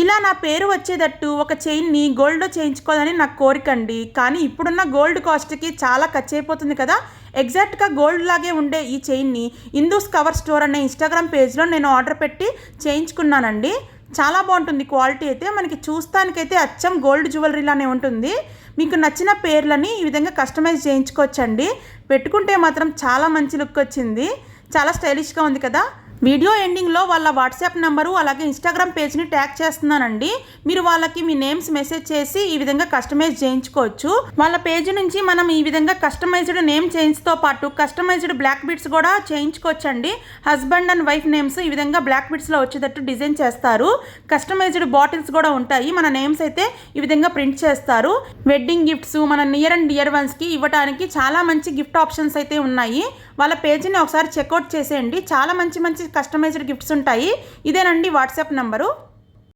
ఇలా నా పేరు వచ్చేటట్టు ఒక చైన్ని గోల్డ్లో చేయించుకోవాలని నాకు కోరిక అండి. కానీ ఇప్పుడున్న గోల్డ్ కాస్ట్కి చాలా ఖర్చు అయిపోతుంది కదా. ఎగ్జాక్ట్గా గోల్డ్ లాగే ఉండే ఈ చైన్ని హిందూస్ కవర్ స్టోర్ అనే ఇన్స్టాగ్రామ్ పేజ్లో నేను ఆర్డర్ పెట్టి చేయించుకున్నానండి. చాలా బాగుంటుంది క్వాలిటీ అయితే. మనకి చూస్తానికైతే అచ్చం గోల్డ్ జ్యువెలరీలానే ఉంటుంది. మీకు నచ్చిన పేర్లని ఈ విధంగా కస్టమైజ్ చేయించుకోవచ్చండి. పెట్టుకుంటే మాత్రం చాలా మంచి లుక్ వచ్చింది. చాలా స్టైలిష్గా ఉంది కదా. వీడియో ఎండింగ్లో వాళ్ళ వాట్సాప్ నెంబరు అలాగే ఇన్స్టాగ్రామ్ పేజ్ని ట్యాగ్ చేస్తున్నానండి. మీరు వాళ్ళకి మీ నేమ్స్ మెసేజ్ చేసి ఈ విధంగా కస్టమైజ్ చేయించుకోవచ్చు. వాళ్ళ పేజ్ నుంచి మనం ఈ విధంగా కస్టమైజ్డ్ నేమ్ చేంజ్తో పాటు కస్టమైజ్డ్ బ్లాక్ బీడ్స్ కూడా చేయించుకోవచ్చండి. హస్బెండ్ అండ్ వైఫ్ నేమ్స్ ఈ విధంగా బ్లాక్ బీడ్స్లో వచ్చేటట్టు డిజైన్ చేస్తారు. కస్టమైజ్డ్ బాటిల్స్ కూడా ఉంటాయి. మన నేమ్స్ అయితే ఈ విధంగా ప్రింట్ చేస్తారు. వెడ్డింగ్ గిఫ్ట్స్, మన నియర్ అండ్ డియర్ వన్స్కి ఇవ్వడానికి చాలా మంచి గిఫ్ట్ ఆప్షన్స్ అయితే ఉన్నాయి. వాళ్ళ పేజీని ఒకసారి చెక్అవుట్ చేసేయండి. చాలా మంచి మంచి కస్టమైజ్డ్ గిఫ్ట్స్ ఉంటాయి. ఇదేనండి వాట్సాప్ నెంబరు.